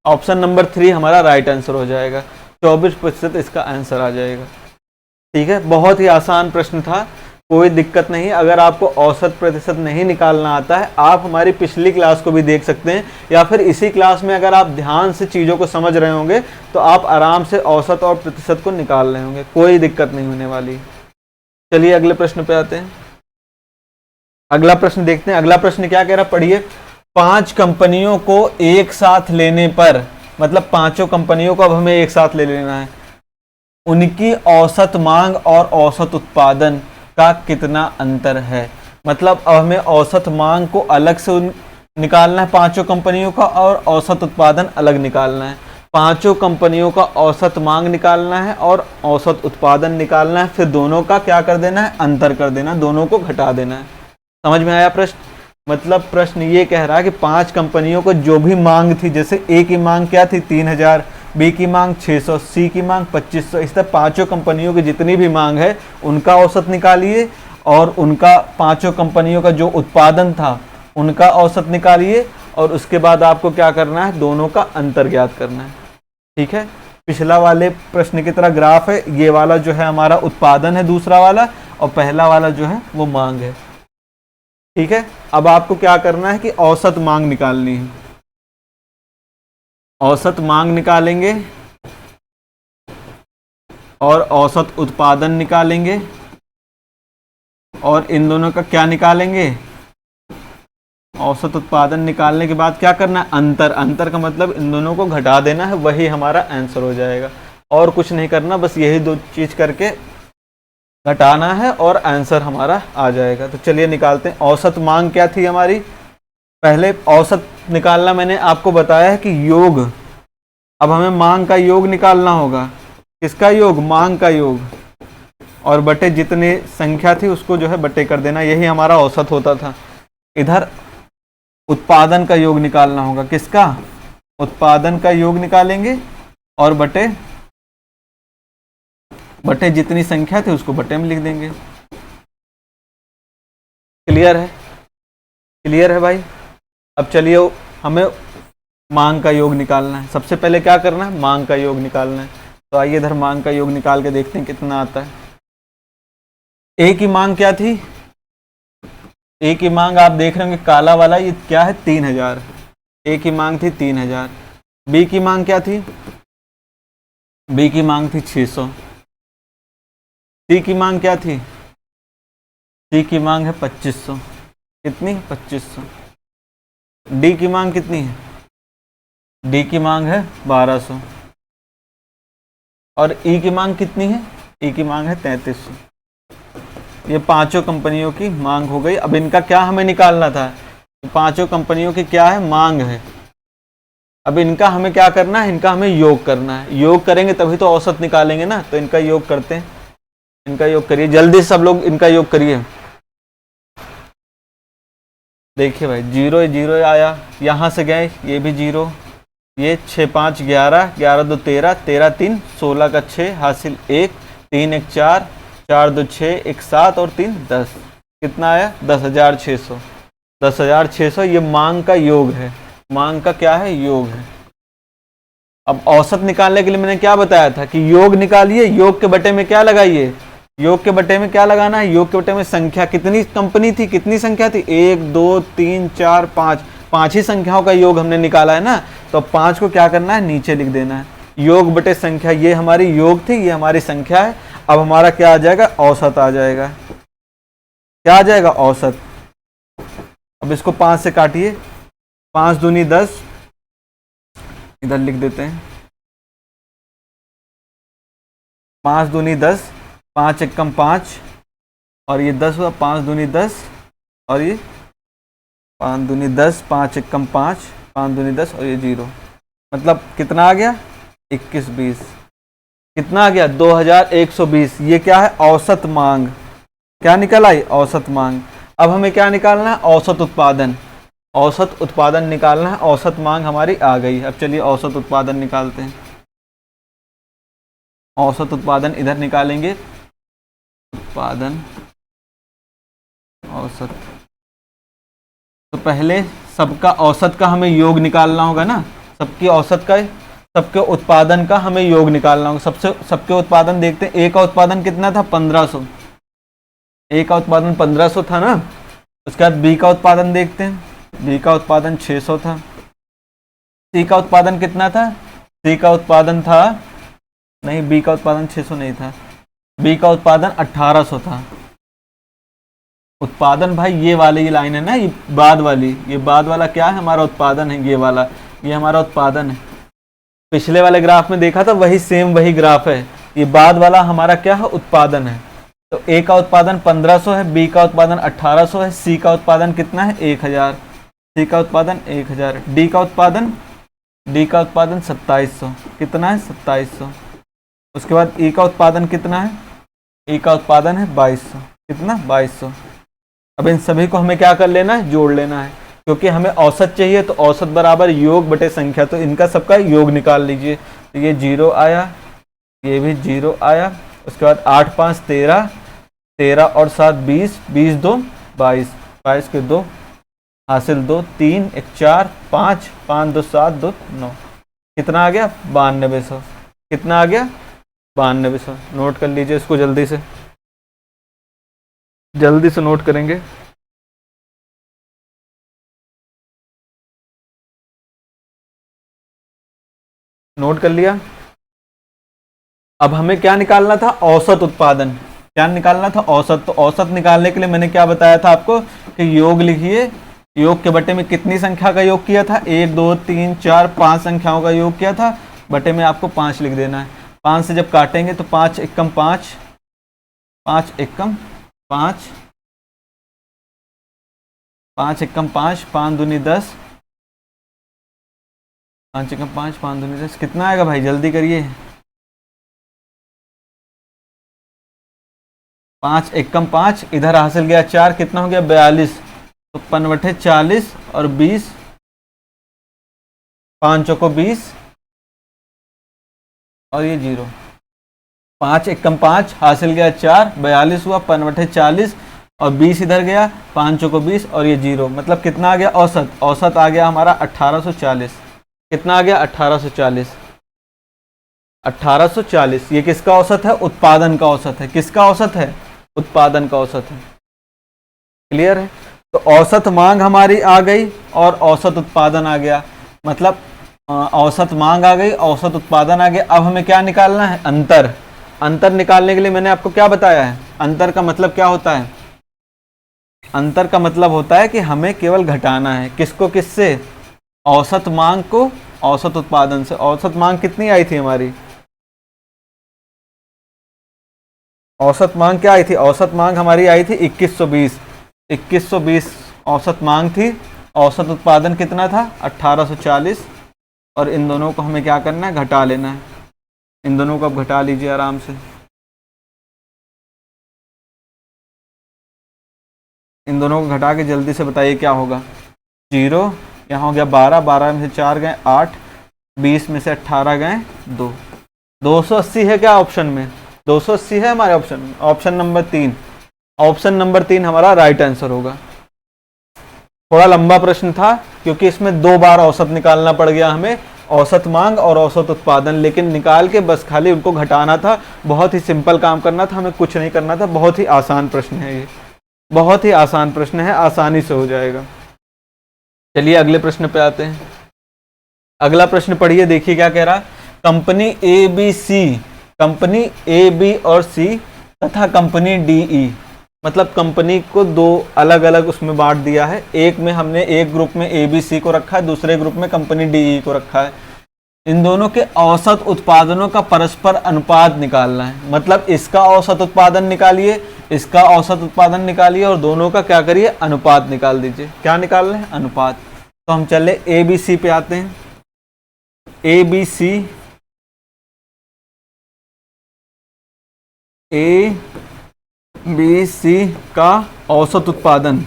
Option number 3 हमारा राइट आंसर हो जाएगा, 24% इसका आंसर आ जाएगा। ठीक है, बहुत ही आसान प्रश्न था, कोई दिक्कत नहीं। अगर आपको औसत प्रतिशत नहीं निकालना आता है, आप हमारी पिछली क्लास को भी देख सकते हैं, या फिर इसी क्लास में अगर आप ध्यान से चीज़ों को समझ रहे होंगे तो आप आराम से औसत और प्रतिशत को निकाल रहे होंगे, कोई दिक्कत नहीं होने वाली। चलिए अगले प्रश्न पे आते हैं। अगला प्रश्न देखते हैं। अगला प्रश्न क्या कह रहा, पढ़िए। 5 कंपनियों को एक साथ लेने पर, मतलब 5 कंपनियों को अब हमें एक साथ ले लेना है, उनकी औसत मांग और औसत उत्पादन का कितना अंतर है। मतलब अब हमें औसत मांग को अलग से निकालना है 5 कंपनियों का, और औसत उत्पादन अलग निकालना है। 5 कंपनियों का औसत मांग निकालना है और औसत उत्पादन निकालना है, फिर दोनों का क्या कर देना है, अंतर कर देना, दोनों को घटा देना है। समझ में आया प्रश्न। मतलब प्रश्न ये कह रहा है कि 5 कंपनियों को जो भी मांग थी, जैसे ए की मांग क्या थी 3000, बी की मांग 600, सी की मांग 2500, इस तरह 5 कंपनियों की जितनी भी मांग है उनका औसत निकालिए, और उनका 5 कंपनियों का जो उत्पादन था उनका औसत निकालिए, और उसके बाद आपको क्या करना है, दोनों का अंतर ज्ञात करना है। ठीक है, पिछला वाले प्रश्न की तरह ग्राफ है, ये वाला जो है हमारा उत्पादन है दूसरा वाला, और पहला वाला जो है वो मांग है। ठीक है, अब आपको क्या करना है कि औसत मांग निकालनी है। औसत मांग निकालेंगे और औसत उत्पादन निकालेंगे, और इन दोनों का क्या निकालेंगे, औसत उत्पादन निकालने के बाद क्या करना है, अंतर। अंतर का मतलब इन दोनों को घटा देना है, वही हमारा आंसर हो जाएगा। और कुछ नहीं करना, बस यही 2 चीज करके घटाना है और आंसर हमारा आ जाएगा। तो चलिए निकालते हैं। औसत मांग क्या थी हमारी, पहले औसत निकालना मैंने आपको बताया है कि योग। अब हमें मांग का योग निकालना होगा। किसका योग, मांग का योग, और बटे जितने संख्या थी उसको जो है बटे कर देना, यही हमारा औसत होता था। इधर उत्पादन का योग निकालना होगा। किसका, उत्पादन का योग निकालेंगे, और बटे जितनी संख्या थी उसको बटे में लिख देंगे। क्लियर है, क्लियर है भाई। अब चलिए हमें मांग का योग निकालना है। सबसे पहले क्या करना है, मांग का योग निकालना है। तो आइए इधर मांग का योग निकाल के देखते हैं कितना आता है। ए की मांग क्या थी, ए की मांग आप देख रहे होंगे काला वाला, ये क्या है 3000। ए की मांग थी 3000। बी की मांग क्या थी, बी की मांग थी 600। सी की मांग क्या थी, सी की मांग है 2500। कितनी, 2500। डी की मांग कितनी है, डी की मांग है 1200। और ई की मांग कितनी है, ई की मांग है 3300। ये 5 कंपनियों की मांग हो गई। अब इनका क्या हमें निकालना था, 5 कंपनियों की क्या है, मांग है। अब इनका हमें क्या करना है, इनका हमें योग करना है। योग करेंगे तभी तो औसत निकालेंगे ना, तो इनका योग करते हैं। इनका योग करिए जल्दी से, सब लोग इनका योग करिए। देखिए भाई, जीरो जीरो आया, यहाँ से गए ये भी जीरो, ये 6 5 11, 11 2 13, 13 3 16 का 6 हासिल 1, 3 1 4, 4 2 6, 1 7 और 3 10। कितना आया? 10,600। 10,600 ये मांग का योग है, मांग का क्या है? योग है। अब औसत निकालने के लिए मैंने क्या बताया था कि योग निकालिए, योग के बटे में क्या लगाइए? योग के बटे में क्या लगाना है? योग के बटे में संख्या, कितनी कंपनी थी, कितनी संख्या थी? 1 2 3 4 5, 5 ही संख्याओं का योग हमने निकाला है ना, तो 5 को क्या करना है? नीचे लिख देना है। योग बटे संख्या, ये हमारी योग थी, ये हमारी संख्या है। अब हमारा क्या आ जाएगा? औसत आ जाएगा। क्या आ जाएगा? औसत। अब इसको 5 से काटिए, 5 दूनी 10, इधर लिख देते हैं, 5 दूनी 10, 5 एकम 5 और ये 10 हुआ, 5 दूनी 10 और ये 5 दूनी 10, 5 एकम 5, 5 दूनी 10 और ये 0। मतलब कितना आ गया? 21 20। कितना आ गया? 2120। ये क्या है? औसत मांग। क्या निकल आई? औसत मांग। अब हमें क्या निकालना है? औसत उत्पादन। औसत उत्पादन निकालना है। औसत मांग हमारी आ गई। अब चलिए औसत उत्पादन निकालते हैं। औसत उत्पादन इधर निकालेंगे, उत्पादन औसत। तो पहले सबका औसत का हमें योग निकालना होगा ना, सबकी औसत का, सबके उत्पादन का हमें योग निकालना होगा। सबके उत्पादन देखते हैं। ए का उत्पादन कितना था? 1500। ए का उत्पादन 1500 था ना। उसके बाद बी का उत्पादन देखते हैं। बी का उत्पादन 600 था। सी का उत्पादन कितना था? सी का उत्पादन था, नहीं, बी का उत्पादन 600 नहीं था, बी का उत्पादन 1800 था। उत्पादन भाई ये वाली लाइन है ना, ये बाद वाली, ये बाद वाला क्या है? हमारा उत्पादन है। ये वाला, ये हमारा उत्पादन है। पिछले वाले ग्राफ में देखा था, वही सेम वही ग्राफ है। ये बाद वाला हमारा क्या है? उत्पादन है। तो ए का उत्पादन 1500 है, बी का उत्पादन 1800 है, सी का उत्पादन कितना है? 1000। सी का उत्पादन 1000। डी का उत्पादन 2700। कितना है? 2700। उसके बाद ई का उत्पादन कितना है? ई का उत्पादन है 2200। कितना? 2200। अब इन सभी को हमें क्या कर लेना है? जोड़ लेना है, क्योंकि हमें औसत चाहिए। तो औसत बराबर योग बटे संख्या, तो इनका सबका योग निकाल लीजिए। तो ये 0 आया, ये भी 0 आया। उसके बाद 8 5 13, 13 और 7 20, 20 2 22, 22 के 2 हासिल 2, 3 1 4, 5 5 2 7 2 9। कितना आ गया? 9200। कितना आ गया? 9200। नोट कर लीजिए इसको, जल्दी से नोट करेंगे। नोट कर लिया। अब हमें क्या निकालना था? औसत उत्पादन। क्या निकालना था? औसत। तो औसत निकालने के लिए मैंने क्या बताया था आपको कि योग लिखिए। योग के बटे में कितनी संख्या का योग किया था? 1 2 3 4 5 संख्याओं का योग किया था। बटे में आपको 5 लिख देना है। 5 से जब काटेंगे तो 5 एकम 5, 5 एकम 5, 5 एकम 5, 5 दूनी 10, 5 एकम 5, 5 दूनी 10। कितना आएगा भाई? जल्दी करिए। 5 एकम 5, इधर हासिल गया 4, कितना हो गया? 42। तो 5 40 और 20, 5 चौको 20 और ये 0। 5 एकम 5 हासिल गया 4, 42 हुआ, 5 40 और 20 इधर गया, 5 चौको 20 और ये 0। मतलब कितना आ गया? औसत। औसत आ गया हमारा 1840। कितना आ गया? 1840। 1840। ये किसका औसत है? उत्पादन का औसत है। किसका औसत है? उत्पादन का औसत है। क्लियर है? तो औसत मांग हमारी आ गई और औसत उत्पादन आ गया। मतलब औसत मांग आ गई, औसत उत्पादन आ गया। अब हमें क्या निकालना है? अंतर। अंतर निकालने के लिए मैंने आपको क्या बताया है? अंतर का मतलब क्या होता है? अंतर का मतलब होता है कि हमें केवल घटाना है। किसको किससे? औसत मांग को औसत उत्पादन से। औसत मांग कितनी आई थी हमारी? औसत मांग क्या आई थी? औसत मांग हमारी आई थी 2120। 2120 औसत मांग थी। औसत उत्पादन कितना था? 1840। और इन दोनों को हमें क्या करना है? घटा लेना है। इन दोनों को अब घटा लीजिए आराम से। इन दोनों को घटा के जल्दी से बताइए क्या होगा। 0, यहाँ हो गया 12, 12 में से 4 गए 8, 20 में से 18 गए 2, 280 है क्या ऑप्शन में? 280 है हमारे ऑप्शन में। ऑप्शन नंबर 3, ऑप्शन नंबर 3 हमारा राइट आंसर होगा। थोड़ा लंबा प्रश्न था क्योंकि इसमें 2 बार औसत निकालना पड़ गया हमें, औसत मांग और औसत उत्पादन, लेकिन निकाल के बस खाली उनको घटाना था। बहुत ही सिंपल काम करना था, हमें कुछ नहीं करना था। बहुत ही आसान प्रश्न है ये, बहुत ही आसान प्रश्न है, आसानी से हो जाएगा। चलिए अगले प्रश्न पे आते हैं। अगला प्रश्न पढ़िए, देखिए क्या कह रहा। Company A B C, company A B और सी तथा कंपनी डी ई, मतलब कंपनी को 2 अलग अलग उसमें बांट दिया है। एक में हमने एक ग्रुप में ए बी सी को रखा है, दूसरे ग्रुप में कंपनी डी ई को रखा है। इन दोनों के औसत उत्पादनों का परस्पर अनुपात निकालना है। मतलब इसका औसत उत्पादन निकालिए, इसका औसत उत्पादन निकालिए और दोनों का क्या करिए, अनुपात निकाल दीजिए। क्या निकालना है? अनुपात। तो हम चले ए बी सी पे आते हैं। ए बी सी, ए बी सी का औसत उत्पादन,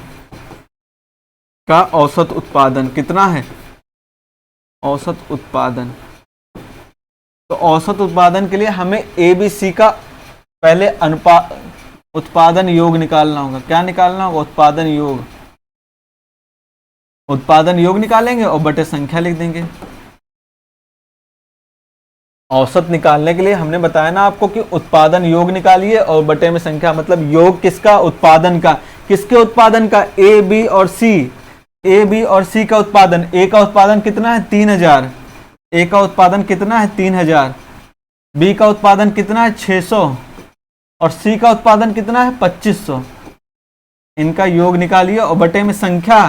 का औसत उत्पादन कितना है? औसत उत्पादन। तो औसत उत्पादन के लिए हमें ए बी सी का पहले अनुपात, उत्पादन योग निकालना होगा। क्या निकालना होगा? उत्पादन योग। उत्पादन योग निकालेंगे और बटे संख्या लिख देंगे। औसत निकालने के लिए हमने बताया ना आपको कि उत्पादन योग निकालिए और बटे में संख्या। मतलब योग किसका? उत्पादन का। किसके उत्पादन का? ए बी और सी। ए बी और सी का उत्पादन। ए का उत्पादन कितना है? 3000। ए का उत्पादन कितना है? 3000। बी का उत्पादन कितना है? 600। और सी का उत्पादन कितना है? 2500। इनका योग निकालिए और बटे में संख्या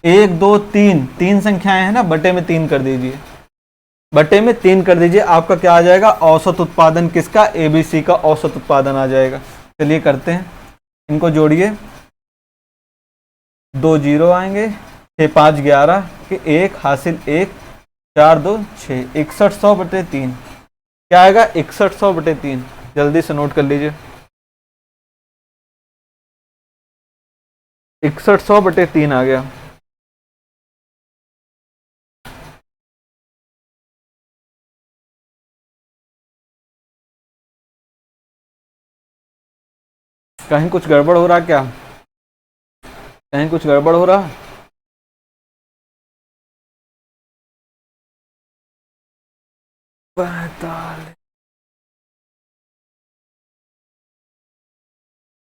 1 2 3, 3 संख्याएं हैं ना, बटे में 3 कर दीजिए। बटे में 3 कर दीजिए, आपका क्या आ जाएगा? औसत उत्पादन किसका? एबीसी का औसत उत्पादन आ जाएगा। चलिए करते हैं, इनको जोड़िए। 2 0 आएंगे, 6 5 11 के 1 हासिल 1, 4 2 6, 6100 बटे 3। क्या आएगा? 6100 बटे 3। जल्दी से नोट कर लीजिए। 6100 बटे 3 आ गया। कहीं कुछ गड़बड़ हो रहा क्या? कहीं कुछ गड़बड़ हो रहा?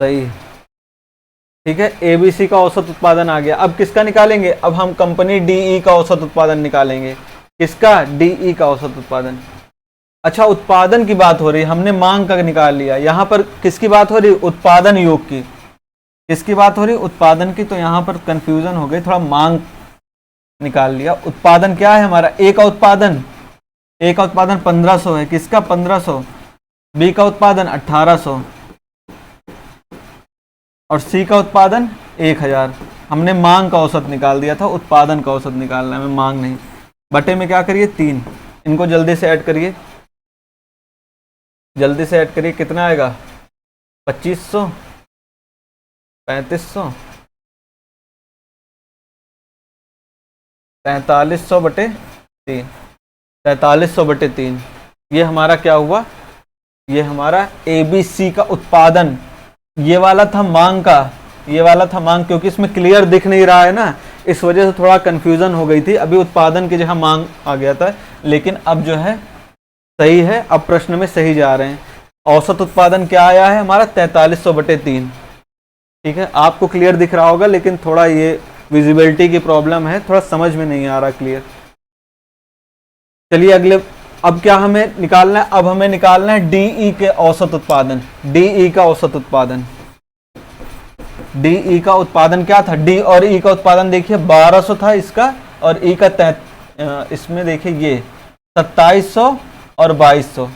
सही, ठीक है। एबीसी का औसत उत्पादन आ गया। अब किसका निकालेंगे? अब हम कंपनी डीई का औसत उत्पादन निकालेंगे। किसका? डीई का औसत उत्पादन। अच्छा, उत्पादन की बात हो रही है, हमने मांग का निकाल लिया। यहाँ पर किसकी बात हो रही? उत्पादन योग की। किसकी बात हो रही? उत्पादन की। तो यहाँ पर कंफ्यूजन हो गई, थोड़ा मांग निकाल लिया। उत्पादन क्या है हमारा? ए का उत्पादन, ए का उत्पादन 1500 है। किसका? 1500। बी का उत्पादन 1800 और सी का उत्पादन 1000। हमने मांग का औसत निकाल दिया था, उत्पादन का औसत निकालना है, मांग नहीं। बटे में क्या करिए? 3। इनको जल्दी से ऐड करिए, जल्दी से ऐड करिए। कितना आएगा? 2500, 3500, 4300 बटे 3। 4300 बटे 3, ये हमारा क्या हुआ? ये हमारा एबीसी का उत्पादन। ये वाला था मांग का, ये वाला था मांग, क्योंकि इसमें क्लियर दिख नहीं रहा है ना, इस वजह से थोड़ा कंफ्यूजन हो गई थी। अभी उत्पादन की जगह मांग आ गया था, लेकिन अब जो है सही है। अब प्रश्न में सही जा रहे हैं। औसत उत्पादन क्या आया है हमारा? 4300 बटे 3। ठीक है, आपको क्लियर दिख रहा होगा, लेकिन थोड़ा ये विजिबिलिटी की प्रॉब्लम है, थोड़ा समझ में नहीं आ रहा क्लियर। चलिए अगले, अब क्या हमें निकालना है? अब हमें निकालना है डीई के औसत उत्पादन। डीई का औसत उत्पादन, डीई का उत्पादन क्या था? डी और ई का उत्पादन देखिए 1200 था इसका, और ई का इसमें देखिए ये 2700 और 2200।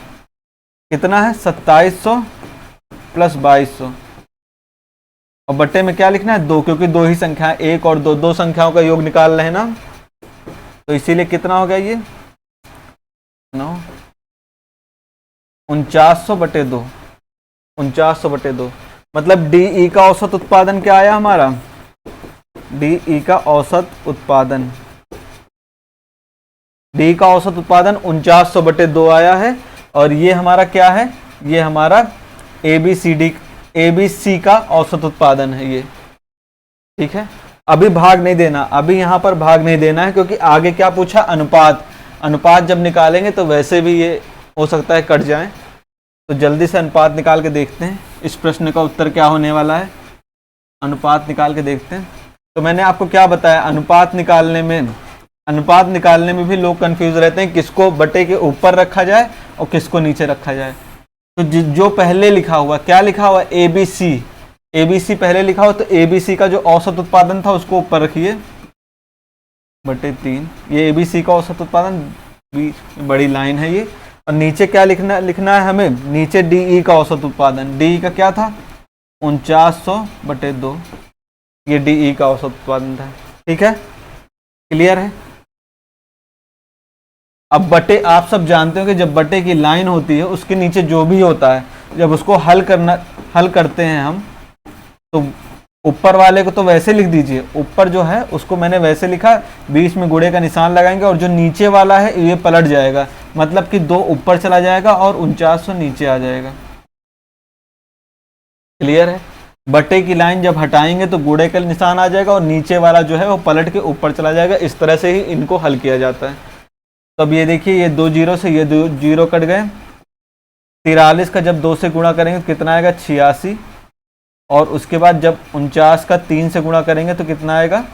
कितना है? 2700 प्लस 2200। और बट्टे में क्या लिखना है? 2, क्योंकि 2 ही संख्या है, 1 और 2, 2 संख्याओं का योग निकाल रहे हैं ना, तो इसीलिए कितना हो गया ये? 9, 4900 बटे 2। 4900 बटे 2, मतलब डीई का औसत उत्पादन क्या आया हमारा? DE का औसत उत्पादन, डी का औसत उत्पादन 4900/2 आया है। और ये हमारा क्या है, ये हमारा ABC का औसत उत्पादन है ये, ठीक है। अभी भाग नहीं देना, अभी यहाँ पर भाग नहीं देना है, क्योंकि आगे क्या पूछा, अनुपात। अनुपात जब निकालेंगे तो वैसे भी ये हो सकता है कट जाए, तो जल्दी से अनुपात निकाल के देखते हैं इस प्रश्न का उत्तर क्या होने वाला है। अनुपात निकाल के देखते हैं। तो मैंने आपको क्या बताया, अनुपात निकालने में भी लोग कंफ्यूज रहते हैं, किसको बटे के ऊपर रखा जाए और किसको नीचे रखा जाए। तो जो पहले लिखा हुआ, क्या लिखा हुआ, ABC पहले लिखा हो, तो ABC का जो औसत उत्पादन था उसको ऊपर रखिए बटे 3, ये ABC का औसत उत्पादन, बीच में बड़ी लाइन है ये। और नीचे क्या लिखना है हमें, नीचे DE का औसत उत्पादन, DE का क्या था 4900/2, ये DE का औसत उत्पादन था, ठीक है, क्लियर है। अब बटे, आप सब जानते हो कि जब बटे की लाइन होती है उसके नीचे जो भी होता है, जब उसको हल करते हैं हम, तो ऊपर वाले को तो वैसे लिख दीजिए, ऊपर जो है उसको मैंने वैसे लिखा, बीच में गुणे का निशान लगाएंगे और जो नीचे वाला है ये पलट जाएगा, मतलब कि 2 ऊपर चला जाएगा और 4900 नीचे आ जाएगा, क्लियर है। बटे की लाइन जब हटाएंगे तो गुणे का निशान आ जाएगा और नीचे वाला जो है वो पलट के ऊपर चला जाएगा। इस तरह से ही इनको हल किया जाता है। तो अब ये देखिए, ये 2 जीरो से ये 2 जीरो कट गए। 43 का जब 2 से गुणा करेंगे तो कितना आएगा 86, और उसके बाद जब 49 का 3 से गुणा करेंगे तो कितना आएगा,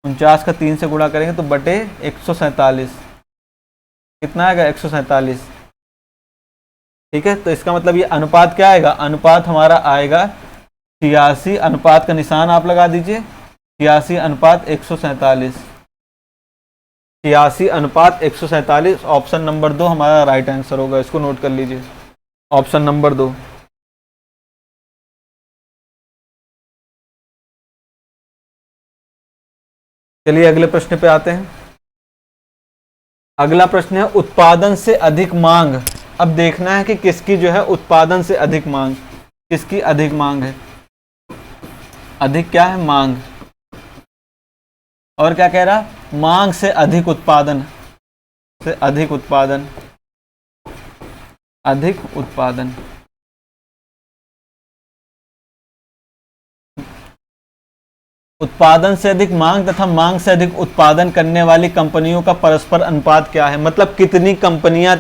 49 का 3 से गुणा करेंगे तो बटे 147, कितना आएगा 147, ठीक है। तो इसका मतलब ये अनुपात क्या आएगा, अनुपात हमारा आएगा 86, अनुपात का निशान आप लगा दीजिए, 86 अनुपात 147, 86 अनुपात 147, ऑप्शन नंबर 2 हमारा राइट आंसर होगा। इसको नोट कर लीजिए, ऑप्शन नंबर 2। चलिए अगले प्रश्न पे आते हैं। अगला प्रश्न है उत्पादन से अधिक मांग। अब देखना है कि किसकी जो है उत्पादन से अधिक मांग, किसकी अधिक मांग है, अधिक क्या है, मांग। और क्या कह रहा, मांग से अधिक उत्पादन, से अधिक उत्पादन, अधिक उत्पादन। उत्पादन से अधिक मांग तथा मांग से अधिक उत्पादन करने वाली कंपनियों का परस्पर अनुपात क्या है, मतलब कितनी कंपनियां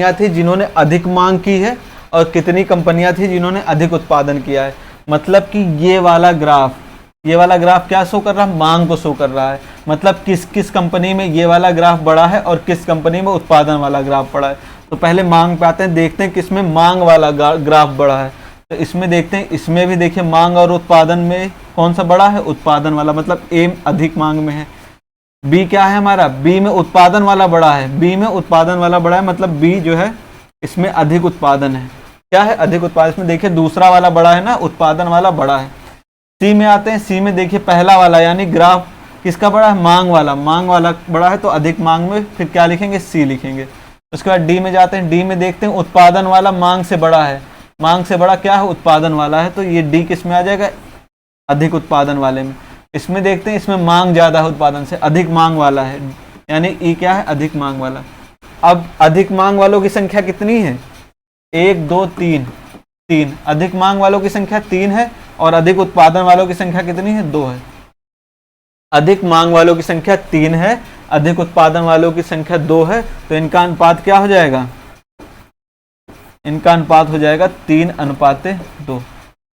थी जिन्होंने अधिक मांग की है और कितनी कंपनियां थी जिन्होंने अधिक उत्पादन किया है। मतलब कि ये वाला ग्राफ क्या शो कर रहा है, मांग को शो कर रहा है। मतलब किस किस कंपनी में ये वाला ग्राफ बड़ा है और किस कंपनी में उत्पादन वाला ग्राफ बड़ा है। तो पहले मांग पे आते हैं, देखते हैं किसमें मांग वाला ग्राफ बड़ा है। तो इसमें देखते हैं, इसमें भी देखिए मांग और उत्पादन में कौन सा बड़ा है, उत्पादन वाला, मतलब ए अधिक मांग में है। बी क्या है हमारा, बी में उत्पादन वाला बड़ा है, बी में उत्पादन वाला बड़ा है, मतलब बी जो है इसमें अधिक उत्पादन है। क्या है, अधिक उत्पादन। इसमें देखिए दूसरा वाला बड़ा है ना, उत्पादन वाला बड़ा है। सी में आते हैं, सी में देखिए पहला वाला यानी ग्राफ किसका बड़ा है, मांग वाला बड़ा है, तो अधिक मांग में फिर क्या लिखेंगे, सी लिखेंगे। उसके बाद डी में जाते हैं, डी में देखते हैं उत्पादन वाला मांग से बड़ा है, मांग से बड़ा क्या है, उत्पादन वाला है, तो ये डी किस में आ जाएगा, अधिक उत्पादन वाले में। इसमें देखते हैं, इसमें मांग ज्यादा है उत्पादन से, अधिक मांग वाला है, यानी ई क्या है, अधिक मांग वाला। अब अधिक मांग वालों की संख्या कितनी है, 1 2 3, अधिक मांग वालों की संख्या 3 है और अधिक उत्पादन वालों की संख्या कितनी है, 2 है। अधिक मांग वालों की संख्या 3 है, अधिक उत्पादन वालों की संख्या 2 है, तो इनका अनुपात क्या हो जाएगा, इनका अनुपात हो जाएगा 3:2।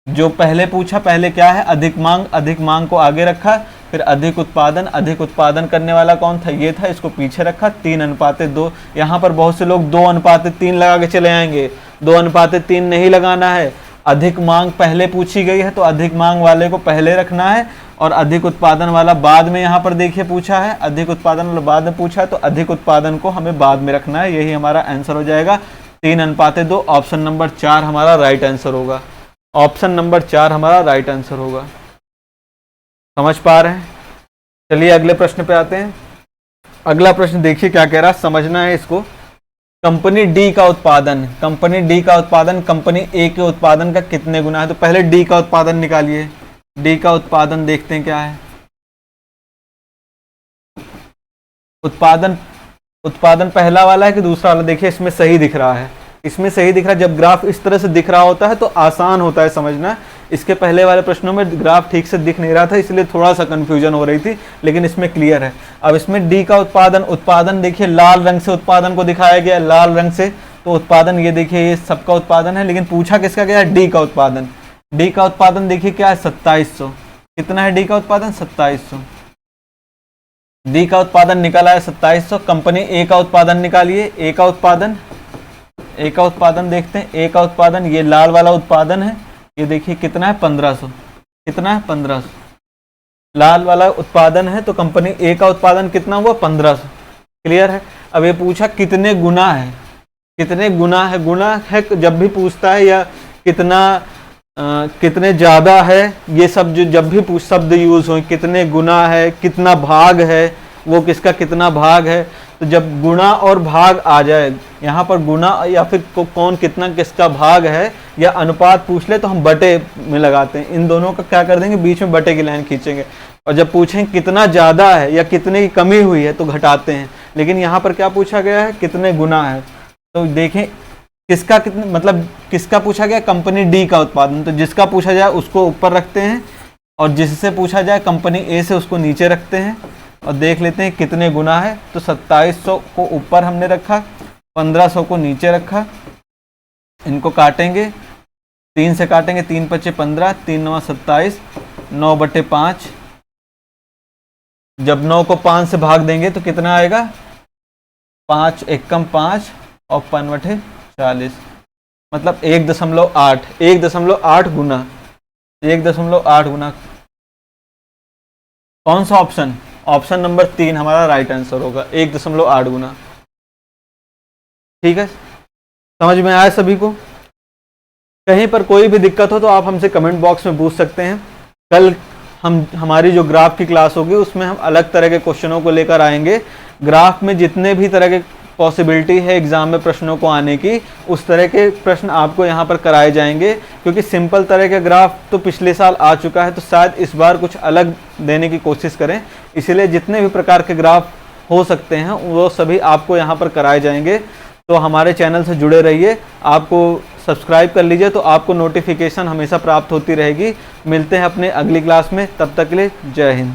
जो पहले पूछा, पहले क्या है, अधिक मांग को आगे रखा, फिर अधिक उत्पादन करने वाला कौन था, ये था, इसको पीछे रखा, 3:2। यहाँ पर बहुत से लोग 2:3 लगा के चले आएंगे, 2:3 नहीं लगाना है। अधिक मांग पहले पूछी गई है तो अधिक मांग वाले को पहले रखना है और अधिक उत्पादन वाला बाद में, यहाँ पर देखिए पूछा है, अधिक उत्पादन वाला बाद में पूछा है, तो अधिक उत्पादन को हमें बाद में रखना है। यही हमारा आंसर हो जाएगा 3:2। ऑप्शन नंबर 4 हमारा राइट आंसर होगा, ऑप्शन नंबर 4 हमारा राइट आंसर होगा। समझ पा रहे हैं। चलिए अगले प्रश्न पे आते हैं। अगला प्रश्न देखिए क्या कह रहा है, समझना है इसको। कंपनी डी का उत्पादन, कंपनी डी का उत्पादन कंपनी ए के उत्पादन का कितने गुना है। तो पहले डी का उत्पादन निकालिए, डी का उत्पादन देखते हैं क्या है। उत्पादन उत्पादन पहला वाला है कि दूसरा वाला, देखिए इसमें सही दिख रहा है, इसमें सही दिख रहा है। जब ग्राफ इस तरह से दिख रहा होता है तो आसान होता है समझना। इसके पहले वाले प्रश्नों में ग्राफ ठीक से दिख नहीं रहा था, इसलिए थोड़ा सा कंफ्यूजन हो रही थी, लेकिन इसमें क्लियर है। अब इसमें डी का उत्पादन देखिए लाल रंग से उत्पादन को दिखाया गया, लाल रंग से। तो उत्पादन ये देखिए ये सबका उत्पादन है, लेकिन पूछा किसका गया है, डी का उत्पादन। डी का उत्पादन देखिए क्या है, 2700। कितना है डी का उत्पादन, 2700। डी का उत्पादन निकला है 2700। कंपनी ए का उत्पादन निकालिए, ए का उत्पादन देखते हैं। ए का उत्पादन ये लाल वाला उत्पादन है, ये देखिए कितना है, 1500। कितना है, 1500। लाल वाला उत्पादन है तो कंपनी ए का उत्पादन कितना हुआ, 1500। क्लियर है। अब ये पूछा कितने गुना है, कितने गुना है। गुना है जब भी पूछता है या कितने ज़्यादा है, ये सब जो जब भी शब्द यूज़ हो, कितने गुना है, कितना भाग है, वो किसका कितना भाग है। तो जब गुणा और भाग आ जाए, यहाँ पर गुणा या फिर कौन कितना किसका भाग है या अनुपात पूछ ले तो हम बटे में लगाते हैं। इन दोनों का क्या कर देंगे, बीच में बटे की लाइन खींचेंगे। और जब पूछें कितना ज़्यादा है या कितने की कमी हुई है तो घटाते हैं। लेकिन यहाँ पर क्या पूछा गया है, कितने गुना है। तो देखें किसका कितने, मतलब किसका पूछा गया, कंपनी डी का उत्पादन। तो जिसका पूछा जाए उसको ऊपर रखते हैं और जिससे पूछा जाए कंपनी ए से उसको नीचे रखते हैं और देख लेते हैं कितने गुना है। तो 2700 को ऊपर हमने रखा, 1500 को नीचे रखा। इनको काटेंगे, 3 से काटेंगे, 3 पचे 15, 3 9 27, 9/5। जब 9 को 5 से भाग देंगे तो कितना आएगा, 5 एकम 5 और 5/40, मतलब 1.8 गुना। 1.8 गुना। कौन सा ऑप्शन, ऑप्शन नंबर 3 हमारा राइट आंसर होगा, 1.8 गुना। ठीक है, समझ में आया सभी को। कहीं पर कोई भी दिक्कत हो तो आप हमसे कमेंट बॉक्स में पूछ सकते हैं। कल हमारी जो ग्राफ की क्लास होगी उसमें हम अलग तरह के क्वेश्चनों को लेकर आएंगे। ग्राफ में जितने भी तरह के पॉसिबिलिटी है एग्जाम में प्रश्नों को आने की, उस तरह के प्रश्न आपको यहाँ पर कराए जाएंगे। क्योंकि सिंपल तरह के ग्राफ तो पिछले साल आ चुका है, तो शायद इस बार कुछ अलग देने की कोशिश करें। इसलिए जितने भी प्रकार के ग्राफ हो सकते हैं वो सभी आपको यहाँ पर कराए जाएंगे। तो हमारे चैनल से जुड़े रहिए, आपको सब्सक्राइब कर लीजिए तो आपको नोटिफिकेशन हमेशा प्राप्त होती रहेगी। मिलते हैं अपने अगली क्लास में, तब तक के लिए जय हिंद।